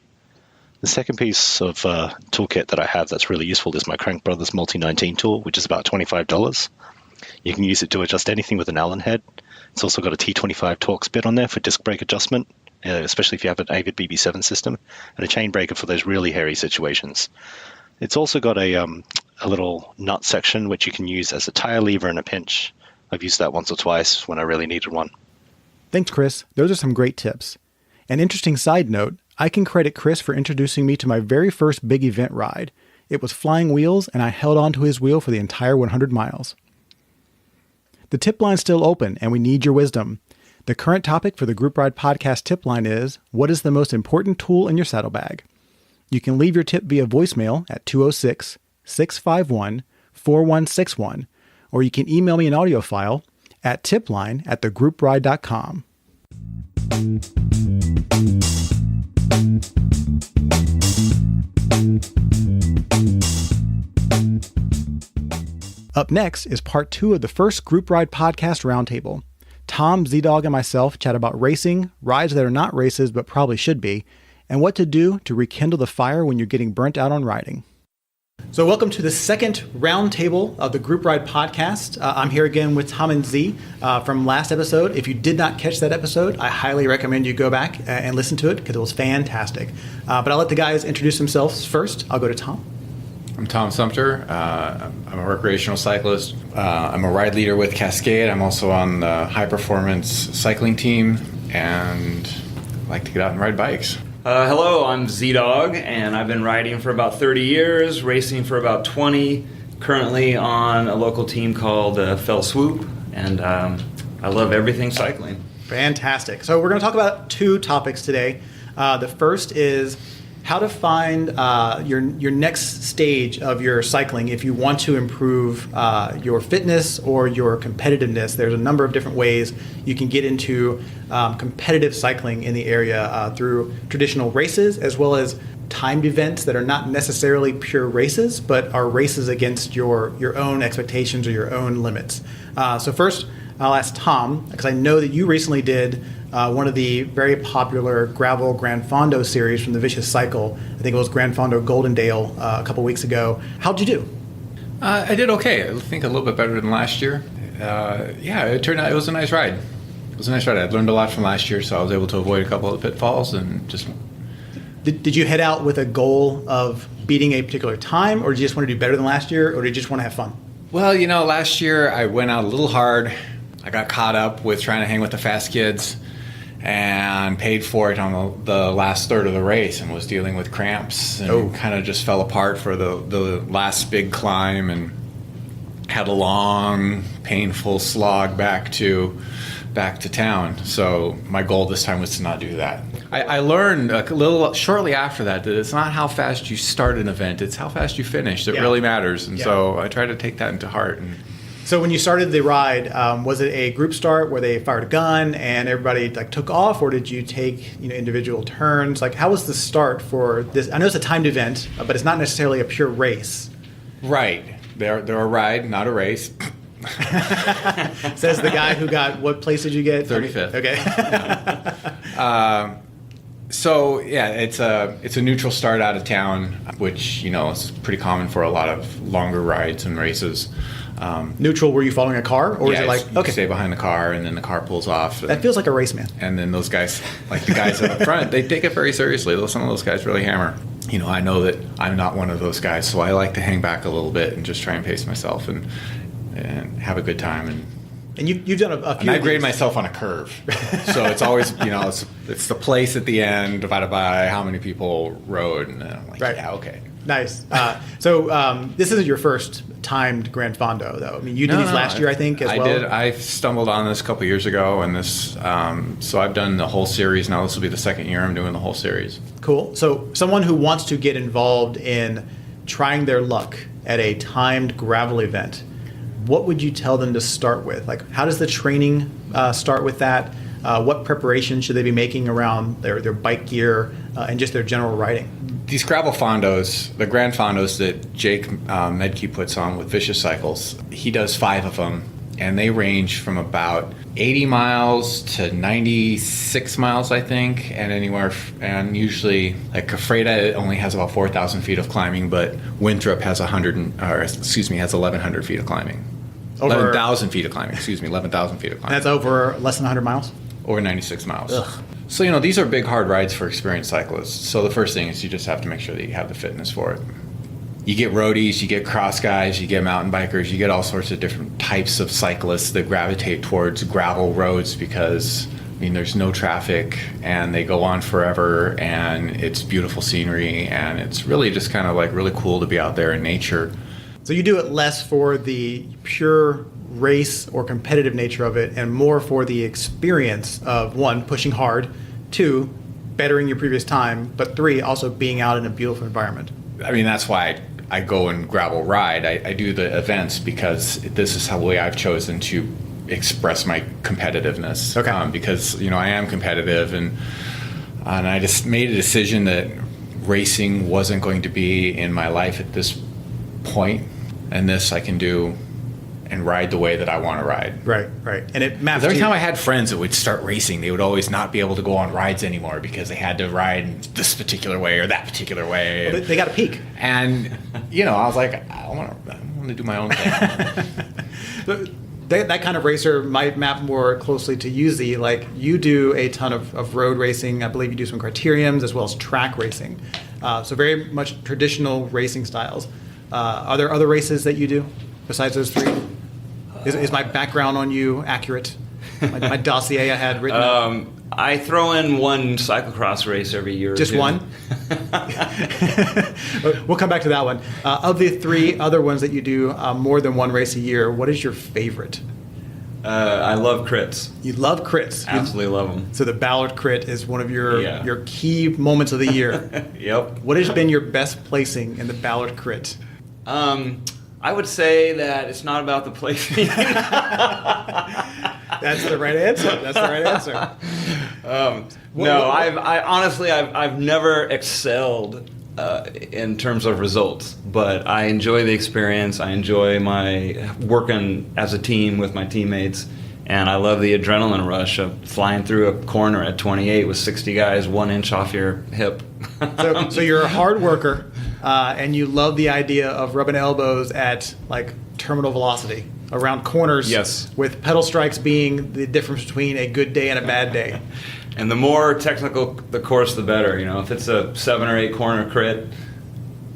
Speaker 3: The second piece of toolkit that I have that's really useful is my Crank Brothers Multi-19 tool, which is about $25. You can use it to adjust anything with an Allen head. It's also got a T25 Torx bit on there for disc brake adjustment, especially if you have an Avid BB7 system, and a chain breaker for those really hairy situations. It's also got a little nut section which you can use as a tire lever in a pinch. I've used that once or twice when I really needed one.
Speaker 2: Thanks, Chris. Those are some great tips. An interesting side note, I can credit Chris for introducing me to my very first big event ride. It was flying wheels, and I held onto his wheel for the entire 100 miles. The tip line's still open, and we need your wisdom. The current topic for the Group Ride Podcast tip line is, what is the most important tool in your saddlebag? You can leave your tip via voicemail at 206-651-4161, or you can email me an audio file at tipline@thegroupride.com. Up next is part 2 of the first Group Ride Podcast Roundtable. Tom, Z-Dog, and myself chat about racing, rides that are not races but probably should be, and what to do to rekindle the fire when you're getting burnt out on riding. So welcome to the second roundtable of the Group Ride Podcast. I'm here again with Tom and Z from last episode. If you did not catch that episode, I highly recommend you go back and listen to it because it was fantastic. But I'll let the guys introduce themselves first. I'll go to Tom.
Speaker 4: I'm Tom Sumter. I'm a recreational cyclist. I'm a ride leader with Cascade. I'm also on the high performance cycling team and like to get out and ride bikes.
Speaker 5: Hello, I'm Z-Dog, and I've been riding for about 30 years, racing for about 20, currently on a local team called Fell Swoop, and I love everything cycling.
Speaker 2: Fantastic. So we're going to talk about 2 topics today. The first is how to find your next stage of your cycling if you want to improve your fitness or your competitiveness. There's a number of different ways you can get into competitive cycling in the area through traditional races as well as timed events that are not necessarily pure races but are races against your own expectations or your own limits. So first, I'll ask Tom, because I know that you recently did one of the very popular gravel Gran Fondo series from the Vicious Cycle. I think it was Gran Fondo Goldendale a couple weeks ago. How'd you do?
Speaker 4: I did okay. I think a little bit better than last year. It turned out it was a nice ride. It was a nice ride. I learned a lot from last year, so I was able to avoid a couple of pitfalls and just...
Speaker 2: Did you head out with a goal of beating a particular time, or did you just want to do better than last year, or did you just want to have fun?
Speaker 4: Well, last year I went out a little hard. I got caught up with trying to hang with the fast kids and paid for it on the last third of the race and was dealing with cramps and kind of just fell apart for the last big climb and had a long, painful slog back to town. So my goal this time was to not do that. I learned a little shortly after that it's not how fast you start an event, it's how fast you finish that really matters. And so I try to take that into heart.
Speaker 2: So when you started the ride, was it a group start where they fired a gun and everybody took off, or did you take individual turns? How was the start for this? I know it's a timed event, but it's not necessarily a pure race.
Speaker 4: Right. They're a ride, not a race.
Speaker 2: Says the guy who got, what place did you get?
Speaker 4: 35th.
Speaker 2: Okay.
Speaker 4: It's a neutral start out of town, which is pretty common for a lot of longer rides and races.
Speaker 2: Neutral, were you following a car, or is it
Speaker 4: you stay behind the car and then the car pulls off?
Speaker 2: That feels like a race, man.
Speaker 4: And then those guys, like the guys up front, they take it very seriously. Some of those guys really hammer. I know that I'm not one of those guys, so I like to hang back a little bit and just try and pace myself and have a good time and
Speaker 2: And you've done a few.
Speaker 4: And I
Speaker 2: of
Speaker 4: grade
Speaker 2: these.
Speaker 4: myself on a curve, so it's always it's the place at the end divided by how many people rode, and I'm like,
Speaker 2: Right.
Speaker 4: yeah, okay.
Speaker 2: Nice. So this isn't your first timed Grand Fondo, though. I mean, you did these last year, I think, as well.
Speaker 4: I did. I stumbled on this a couple years ago, and this. So I've done the whole series now. This will be the second year I'm doing the whole series.
Speaker 2: Cool. So someone who wants to get involved in trying their luck at a timed gravel event, what would you tell them to start with? Like, how does the training start with that? What preparation should they be making around their bike gear and just their general riding?
Speaker 4: These gravel fondos, the Grand Fondos that Jake Medke puts on with Vicious Cycles, he does 5 of them, and they range from about 80 miles to 96 miles, I think, and usually, like Cafreda only has about 4,000 feet of climbing, but Winthrop has 1,100 feet of climbing. 11,000 feet of climbing, 11,000 feet of climbing.
Speaker 2: That's over less than 100 miles?
Speaker 4: Over 96 miles.
Speaker 2: Ugh.
Speaker 4: So, these are big, hard rides for experienced cyclists. So the first thing is you just have to make sure that you have the fitness for it. You get roadies, you get cross guys, you get mountain bikers, you get all sorts of different types of cyclists that gravitate towards gravel roads because, there's no traffic and they go on forever and it's beautiful scenery and it's really just kind of like really cool to be out there in nature.
Speaker 2: So you do it less for the pure race or competitive nature of it and more for the experience of, 1, pushing hard, 2, bettering your previous time, but 3, also being out in a beautiful environment.
Speaker 4: That's why I go and gravel ride. I do the events because this is how way I've chosen to express my competitiveness.
Speaker 2: Okay.
Speaker 4: Because, I am competitive and I just made a decision that racing wasn't going to be in my life at this point, and this I can do and ride the way that I want to ride.
Speaker 2: Right. And it maps
Speaker 4: Every
Speaker 2: to
Speaker 4: time I had friends that would start racing, they would always not be able to go on rides anymore because they had to ride this particular way or that particular way.
Speaker 2: They got a peak.
Speaker 4: And, I was like, I want to do my own thing.
Speaker 2: That kind of racer might map more closely to UZ. Like, you do a ton of road racing. I believe you do some criteriums as well as track racing. So very much traditional racing styles. Are there other races that you do besides those 3? Is my background on you accurate? My dossier I had written up?
Speaker 5: I throw in one cyclocross race every year.
Speaker 2: Just one? We'll come back to that one. Of the 3 other ones that you do more than one race a year, what is your favorite?
Speaker 5: I love crits.
Speaker 2: You love crits.
Speaker 5: Absolutely love them.
Speaker 2: So the Ballard crit is one of your key moments of the year.
Speaker 5: Yep.
Speaker 2: What has been your best placing in the Ballard crit?
Speaker 5: I would say that it's not about the placing.
Speaker 2: That's the right answer.
Speaker 5: I honestly I've never excelled in terms of results, but I enjoy the experience. I enjoy my working as a team with my teammates, and I love the adrenaline rush of flying through a corner at 28 with 60 guys 1 inch off your hip.
Speaker 2: So you're a hard worker, and you love the idea of rubbing elbows at like terminal velocity around corners.
Speaker 5: Yes. With
Speaker 2: pedal strikes being the difference between a good day and a bad day.
Speaker 5: And the more technical the course, the better. If it's a 7 or 8 corner crit,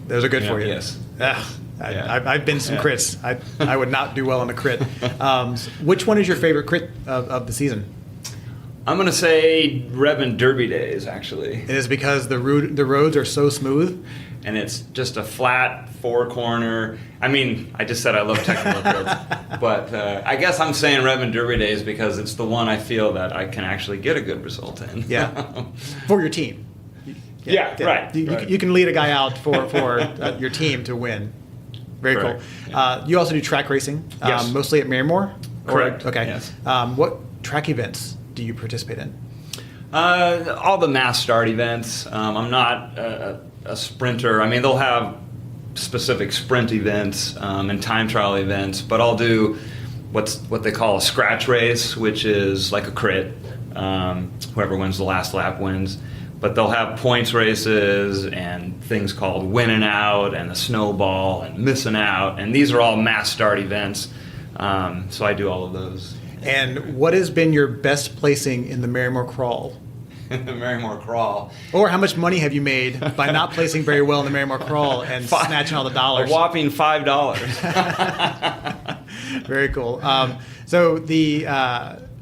Speaker 2: those are good for you.
Speaker 5: Yes.
Speaker 2: I've been some crits. I would not do well on a crit. Which one is your favorite crit of the season?
Speaker 5: I'm going to say Redmond Derby Days, actually.
Speaker 2: It is because the roads are so smooth?
Speaker 5: And it's just a flat 4-corner. I just said I love technical crits. But I guess I'm saying Redmond Derby Days because it's the one I feel that I can actually get a good result in.
Speaker 2: Yeah. For your team.
Speaker 5: Right.
Speaker 2: You can lead a guy out for your team to win. Very
Speaker 5: Correct.
Speaker 2: cool.
Speaker 5: Yeah.
Speaker 2: You also do track racing,
Speaker 5: Yes.
Speaker 2: mostly at Marymore?
Speaker 5: Correct.
Speaker 2: Okay.
Speaker 5: Yes.
Speaker 2: What track events do you participate in?
Speaker 5: All the mass start events. I'm not a sprinter. They'll have specific sprint events and time trial events, but I'll do what they call a scratch race, which is like a crit. Whoever wins the last lap wins. But they'll have points races and things called winning out and the snowball and missing out. And these are all mass start events. So I do all of those.
Speaker 2: And what has been your best placing in the Marymore Crawl?
Speaker 5: The Marymore Crawl.
Speaker 2: Or how much money have you made by not placing very well in the Marymore Crawl and snatching all the dollars?
Speaker 5: A whopping $5.
Speaker 2: Very cool. So the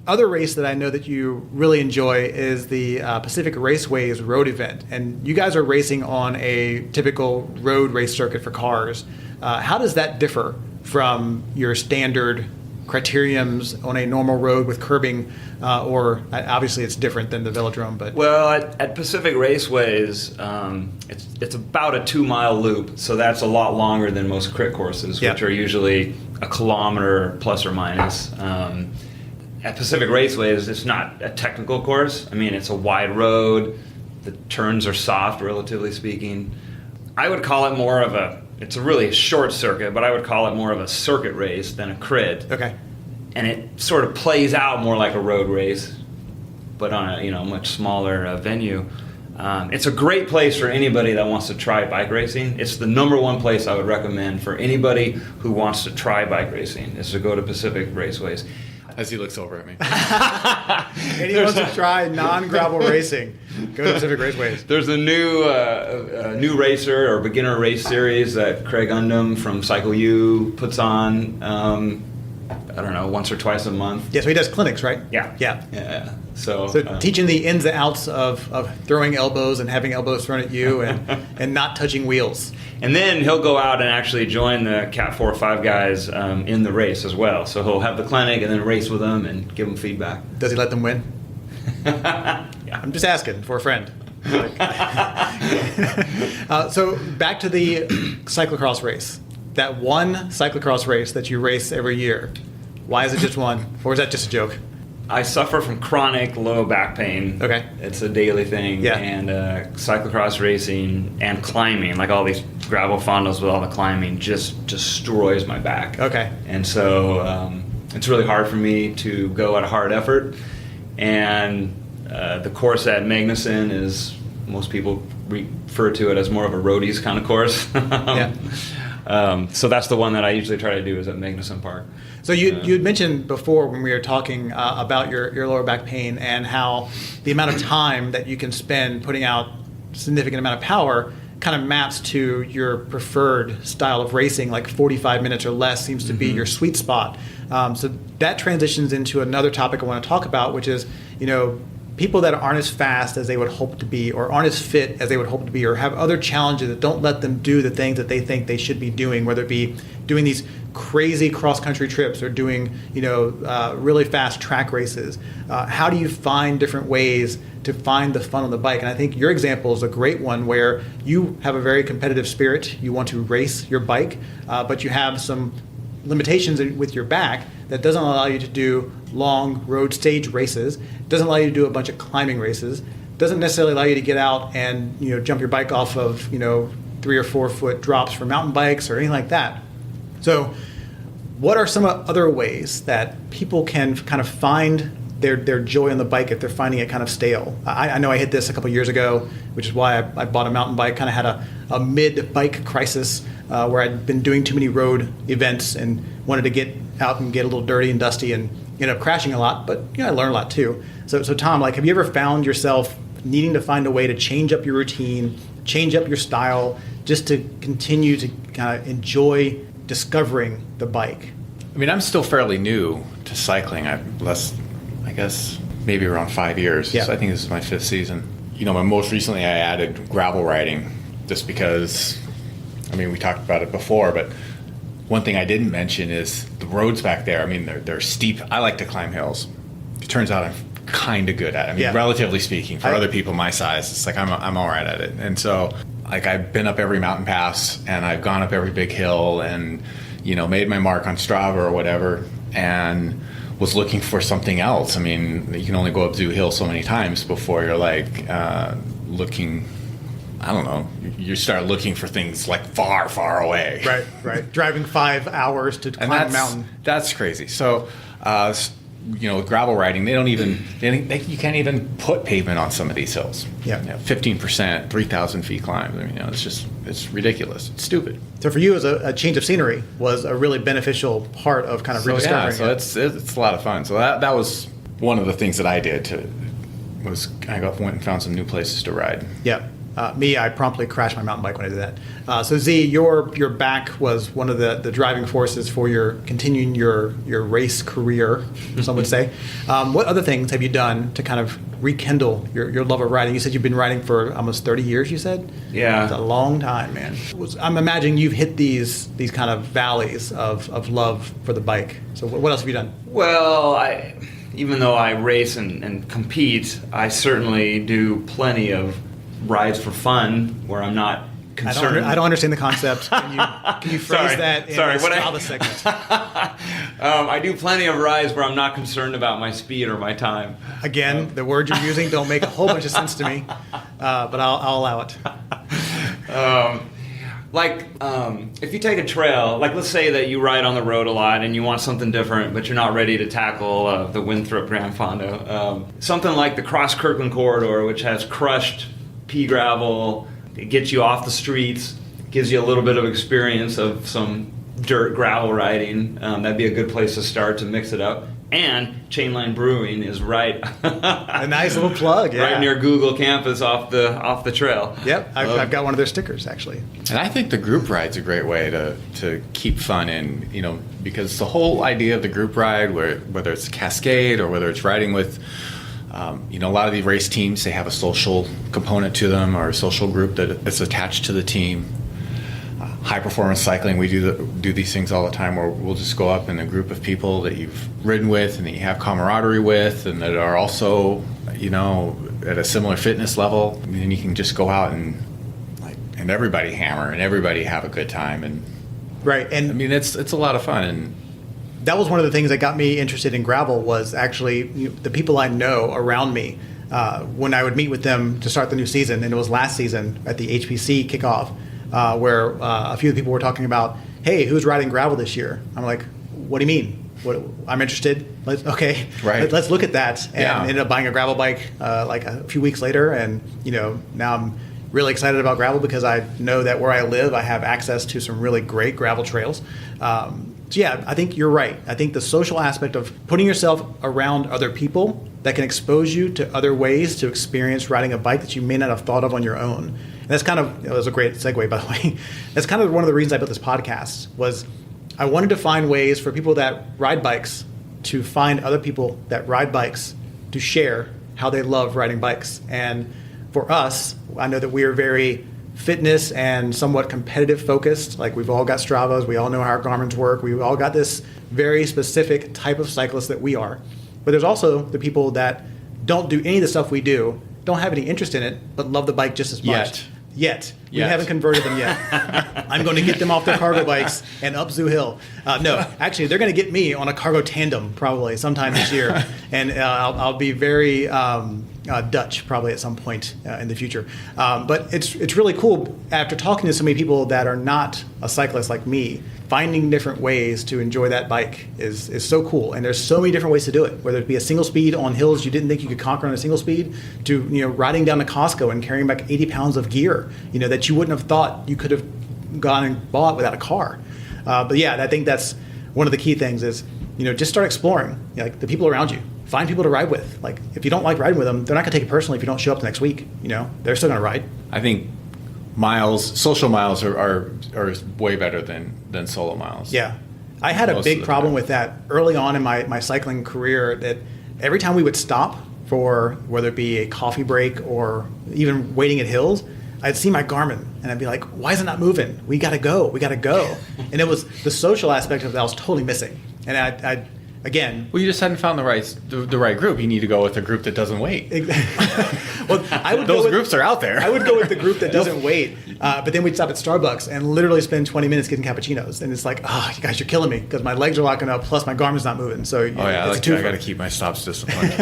Speaker 2: other race that I know that you really enjoy is the Pacific Raceways road event. And you guys are racing on a typical road race circuit for cars. How does that differ from your standard criteriums on a normal road with curbing, or obviously it's different than the velodrome, but
Speaker 5: Well, at Pacific Raceways, it's about a 2-mile loop, so that's a lot longer than most crit courses, which are usually a kilometer plus or minus. At Pacific Raceways, it's not a technical course. I mean, it's a wide road. The turns are soft, relatively speaking. I would call it more of it's a really short circuit, but I would call it more of a circuit race than a crit.
Speaker 2: okay.
Speaker 5: And it sort of plays out more like a road race, but on a much smaller venue. It's a great place for anybody that wants to try bike racing. It's the number one place I would recommend for anybody who wants to try bike racing is to go to Pacific Raceways.
Speaker 1: As he looks over at me.
Speaker 2: Anyone wants to try non-gravel racing, go to Pacific Raceways.
Speaker 5: There's a new racer or beginner race series that Craig Undum from Cycle U puts on. I don't know, once or twice a month.
Speaker 2: Yeah, so he does clinics, right?
Speaker 5: Yeah.
Speaker 2: Yeah.
Speaker 5: So
Speaker 2: teaching the ins and outs of throwing elbows and having elbows thrown at you and not touching wheels.
Speaker 5: And then he'll go out and actually join the Cat 4 or 5 guys in the race as well. So he'll have the clinic and then race with them and give them feedback.
Speaker 2: Does he let them win?
Speaker 5: Yeah.
Speaker 2: I'm just asking for a friend. So back to the cyclocross race. That one cyclocross race that you race every year. Why is it just one? Or is that just a joke?
Speaker 5: I suffer from chronic low back pain.
Speaker 2: Okay.
Speaker 5: It's a daily thing.
Speaker 2: Yeah.
Speaker 5: And cyclocross racing and climbing, like all these gravel fondos with all the climbing, just destroys my back.
Speaker 2: Okay.
Speaker 5: And so it's really hard for me to go at a hard effort. And the course at Magnuson is, most people refer to it as more of a roadies kind of course.
Speaker 2: Yeah.
Speaker 5: So that's the one that I usually try to do is at Magnuson Park.
Speaker 2: So you had mentioned before when we were talking about your lower back pain and how the amount of time that you can spend putting out significant amount of power kind of maps to your preferred style of racing, like 45 minutes or less seems to be your sweet spot. So that transitions into another topic I want to talk about, which is, people that aren't as fast as they would hope to be or aren't as fit as they would hope to be or have other challenges that don't let them do the things that they think they should be doing, whether it be doing these crazy cross-country trips or doing really fast track races. How do you find different ways to find the fun on the bike? And I think your example is a great one where you have a very competitive spirit. You want to race your bike, but you have some limitations with your back that doesn't allow you to do long road stage races, doesn't allow you to do a bunch of climbing races, doesn't necessarily allow you to get out and jump your bike off of 3 or 4 foot drops for mountain bikes or anything like that. So what are some other ways that people can kind of find their joy on the bike if they're finding it kind of stale? I know I hit this a couple years ago, which is why I bought a mountain bike, kind of had a mid-bike crisis where I'd been doing too many road events and wanted to get out and get a little dirty and dusty and end up crashing a lot, but I learned a lot too. So Tom, have you ever found yourself needing to find a way to change up your routine, change up your style, just to continue to kind of enjoy discovering the bike?
Speaker 4: I mean, I'm still fairly new to cycling. I guess maybe around 5 years.
Speaker 2: Yeah.
Speaker 4: So I think this is my 5th season. Most recently I added gravel riding just because, we talked about it before, but one thing I didn't mention is the roads back there. They're steep. I like to climb hills. It turns out I'm kind of good at it. Relatively speaking, for other people my size, it's like I'm all right at it. And so, I've been up every mountain pass and I've gone up every big hill and, made my mark on Strava or whatever, and was looking for something else. You can only go up Zoo Hill so many times before you're looking. I don't know. You start looking for things like far, far away.
Speaker 2: Right. Driving 5 hours to climb a mountain.
Speaker 4: That's crazy. So, with gravel riding, you can't even put pavement on some of these hills.
Speaker 2: Yeah.
Speaker 4: 15%, 3,000 feet climb. It's ridiculous. It's stupid.
Speaker 2: So for you, as a change of scenery was a really beneficial part of kind of rediscovering it.
Speaker 4: So it's a lot of fun. So that was one of the things that I did. I went and found some new places to ride.
Speaker 2: Yeah. Me, I promptly crashed my mountain bike when I did that. So Z, your back was one of the driving forces for your continuing your race career, some would say. What other things have you done to kind of rekindle your love of riding? You said you've been riding for almost 30 years, you said?
Speaker 5: Yeah.
Speaker 2: It's a long time, man. I'm imagining you've hit these kind of valleys of love for the bike. So what else have you done?
Speaker 5: Well, even though I race and compete, I certainly do plenty of rides for fun where I'm not concerned.
Speaker 2: I don't understand the concept. Can you phrase that in the Strava segment?
Speaker 5: I do plenty of rides where I'm not concerned about my speed or my time.
Speaker 2: Again, the words you're using don't make a whole bunch of sense to me, but I'll allow it.
Speaker 5: If you take a trail, like let's say that you ride on the road a lot and you want something different, but you're not ready to tackle the Winthrop Grand Fondo. Something like the Cross Kirkland Corridor, which has crushed pea gravel, it gets you off the streets, gives you a little bit of experience of some dirt gravel riding. That'd be a good place to start to mix it up. And Chainline Brewing is right.
Speaker 2: A nice little plug, yeah.
Speaker 5: Right near Google campus off the trail.
Speaker 2: Yep, I've got one of their stickers actually.
Speaker 4: And I think the group ride's a great way to keep fun in, because the whole idea of the group ride, whether it's Cascade or whether it's riding with, a lot of these race teams, they have a social component to them or a social group that is attached to the team. High performance cycling, we do these things all the time where we'll just go up in a group of people that you've ridden with and that you have camaraderie with and that are also, at a similar fitness level. And then you can just go out and everybody hammer and everybody have a good time. And
Speaker 2: right, and
Speaker 4: it's a lot of fun. And
Speaker 2: that was one of the things that got me interested in gravel was actually the people I know around me. When I would meet with them to start the new season, and it was last season at the HPC kickoff, where a few of the people were talking about, hey, who's riding gravel this year? I'm like, what do you mean? I'm interested. Let's look at that. And ended up buying a gravel bike like a few weeks later, and now I'm really excited about gravel because I know that where I live, I have access to some really great gravel trails. So yeah, I think you're right. I think the social aspect of putting yourself around other people that can expose you to other ways to experience riding a bike that you may not have thought of on your own. And that's kind of, that was a great segue, by the way. That's kind of one of the reasons I built this podcast was I wanted to find ways for people that ride bikes to find other people that ride bikes to share how they love riding bikes. And for us, I know that we are very fitness and somewhat competitive focused. Like we've all got Stravas, we all know how our Garmin's work, we've all got this very specific type of cyclist that we are. But there's also the people that don't do any of the stuff we do, don't have any interest in it, but love the bike just as much. Yet. We haven't converted them yet. I'm going to get them off their cargo bikes and up Zoo Hill. No, actually, they're going to get me on a cargo tandem probably sometime this year. And I'll be very Dutch probably at some point in the future. But it's really cool after talking to so many people that are not a cyclist like me, finding different ways to enjoy that bike is so cool. And there's so many different ways to do it, whether it be a single speed on hills you didn't think you could conquer on a single speed, to riding down to Costco and carrying back 80 pounds of gear, that you wouldn't have thought you could have gone and bought without a car. But yeah, I think that's one of the key things is, just start exploring, like the people around you. Find people to ride with. Like if you don't like riding with them, they're not going to take it personally if you don't show up the next week. They're still going to ride.
Speaker 4: I think social miles are way better than solo miles.
Speaker 2: Yeah. I had a big problem with that early on in my cycling career, that every time we would stop for whether it be a coffee break or even waiting at hills, I'd see my Garmin and I'd be like, why is it not moving? We got to go. And it was the social aspect of that I was totally missing. And I again,
Speaker 4: well, you just hadn't found the right group. You need to go with a group that doesn't wait.
Speaker 2: Well,
Speaker 4: those groups are out there.
Speaker 2: I would go with the group that doesn't wait, but then we'd stop at Starbucks and literally spend 20 minutes getting cappuccinos, and it's like, you guys, you're killing me because my legs are locking up, plus my Garmin's not moving. So it's a twofer.
Speaker 4: I got to keep my stops disciplined.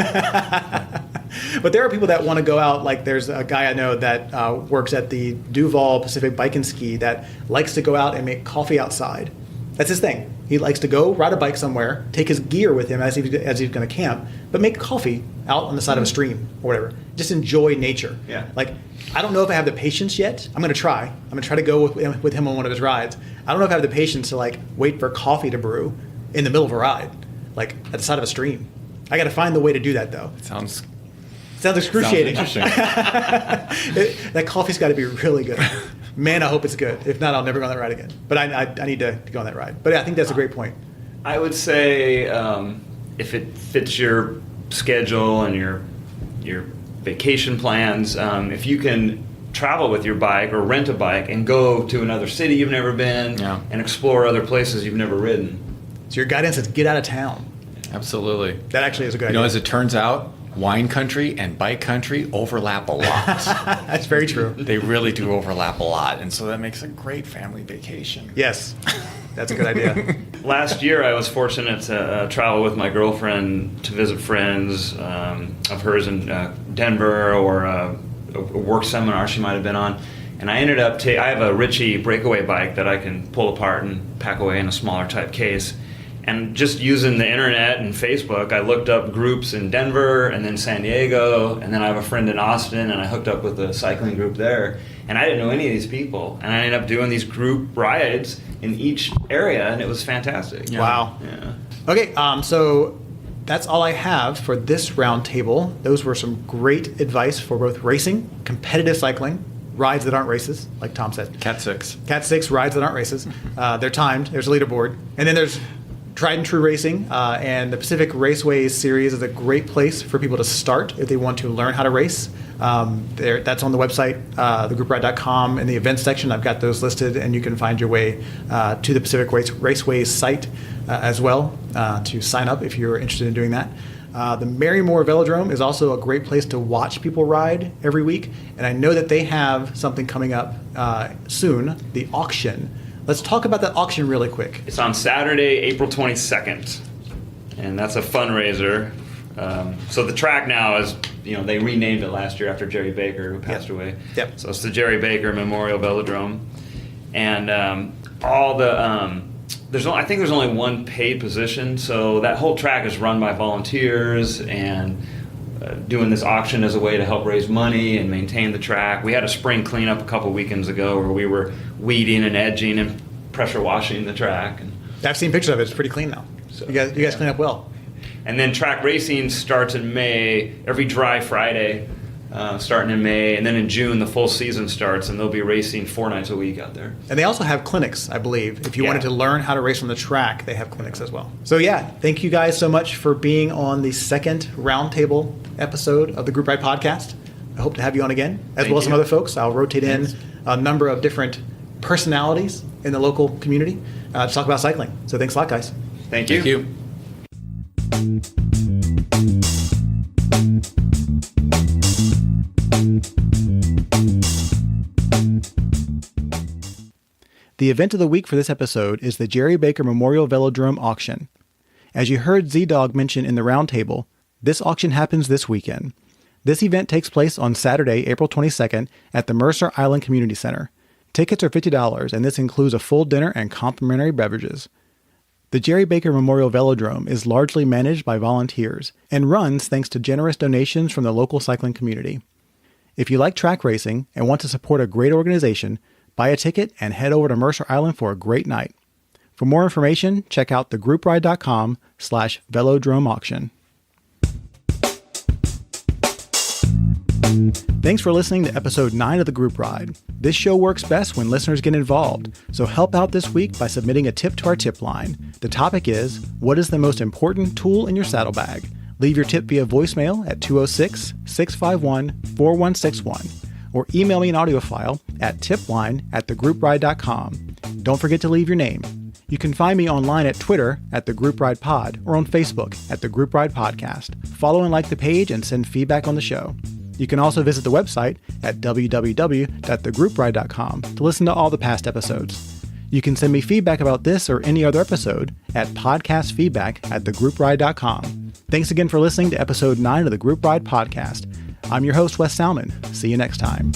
Speaker 2: But there are people that want to go out. Like there's a guy I know that works at the Duval Pacific Bike and Ski that likes to go out and make coffee outside. That's his thing. He likes to go ride a bike somewhere, take his gear with him as he's going to camp, but make coffee out on the side of a stream or whatever. Just enjoy nature.
Speaker 5: Yeah.
Speaker 2: Like, I don't know if I have the patience yet. I'm going to try. I'm going to try to go with him on one of his rides. I don't know if I have the patience to wait for coffee to brew in the middle of a ride, at the side of a stream. I got to find the way to do that though.
Speaker 4: Sounds
Speaker 2: Sounds excruciating.
Speaker 1: Sounds interesting.
Speaker 2: That coffee's got to be really good. Man, I hope it's good. If not, I'll never go on that ride again. But I need to go on that ride. But yeah, I think that's a great point.
Speaker 5: I would say if it fits your schedule and your vacation plans, if you can travel with your bike or rent a bike and go to another city you've never been and explore other places you've never ridden.
Speaker 2: So your guidance is get out of town.
Speaker 1: Absolutely.
Speaker 2: That actually is a good idea.
Speaker 1: As it turns out, wine country and bike country overlap a lot.
Speaker 2: That's very true.
Speaker 1: They really do overlap a lot, and so that makes a great family vacation.
Speaker 2: Yes, that's a good idea.
Speaker 5: Last year, I was fortunate to travel with my girlfriend to visit friends of hers in Denver, or a work seminar she might have been on. And I ended up I have a Ritchie breakaway bike that I can pull apart and pack away in a smaller type case. And just using the internet and Facebook, I looked up groups in Denver and then San Diego, and then I have a friend in Austin, and I hooked up with a cycling group there. And I didn't know any of these people, and I ended up doing these group rides in each area, and it was fantastic.
Speaker 2: Yeah. Wow.
Speaker 5: Yeah.
Speaker 2: Okay, so that's all I have for this roundtable. Those were some great advice for both racing, competitive cycling, rides that aren't races, like Tom said.
Speaker 1: Cat 6,
Speaker 2: rides that aren't races. They're timed. There's a leaderboard. And then there's tried and true racing, and the Pacific Raceways series is a great place for people to start if they want to learn how to race. That's on the website, thegroupride.com. In the events section, I've got those listed, and you can find your way to the Pacific Raceways site as well to sign up if you're interested in doing that. The Marymore Velodrome is also a great place to watch people ride every week, and I know that they have something coming up soon, the auction. Let's talk about that auction really quick.
Speaker 5: It's on Saturday, April 22nd, and that's a fundraiser. So the track now is, they renamed it last year after Jerry Baker, who passed away.
Speaker 2: Yep.
Speaker 5: So it's the Jerry Baker Memorial Velodrome, and all the I think there's only one paid position. So that whole track is run by volunteers, and doing this auction as a way to help raise money and maintain the track. We had a spring cleanup a couple weekends ago where we were weeding and edging and pressure washing the track. And
Speaker 2: I've seen pictures of it. It's pretty clean now. So, you guys clean up well.
Speaker 5: And then track racing starts in May, every dry Friday, starting in May. And then in June, the full season starts, and they'll be racing 4 nights a week out there.
Speaker 2: And they also have clinics, I believe. If you wanted to learn how to race on the track, they have clinics as well. So thank you guys so much for being on the second roundtable episode of the Group Ride Podcast. I hope to have you on again, as well as some other folks. I'll rotate in a number of different personalities in the local community to talk about cycling. So thanks a lot, guys.
Speaker 5: Thank you.
Speaker 1: Thank you.
Speaker 2: The event of the week for this episode is the Jerry Baker Memorial Velodrome Auction. As you heard Z-Dog mention in the roundtable, this auction happens this weekend. This event takes place on Saturday, April 22nd at the Mercer Island Community Center. Tickets are $50, and this includes a full dinner and complimentary beverages. The Jerry Baker Memorial Velodrome is largely managed by volunteers and runs thanks to generous donations from the local cycling community. If you like track racing and want to support a great organization, buy a ticket and head over to Mercer Island for a great night. For more information, check out thegroupride.com/velodrome auction. Thanks for listening to episode 9 of The Group Ride. This show works best when listeners get involved, so help out this week by submitting a tip to our tip line. The topic is, what is the most important tool in your saddlebag? Leave your tip via voicemail at 206-651-4161 or email me an audio file at tipline@thegroupride.com. Don't forget to leave your name. You can find me online at Twitter at The Group Ride Pod or on Facebook at The Group Ride Podcast. Follow and like the page and send feedback on the show. You can also visit the website at www.thegroupride.com to listen to all the past episodes. You can send me feedback about this or any other episode at podcastfeedback@thegroupride.com. Thanks again for listening to episode 9 of the Group Ride Podcast. I'm your host, Wes Salmon. See you next time.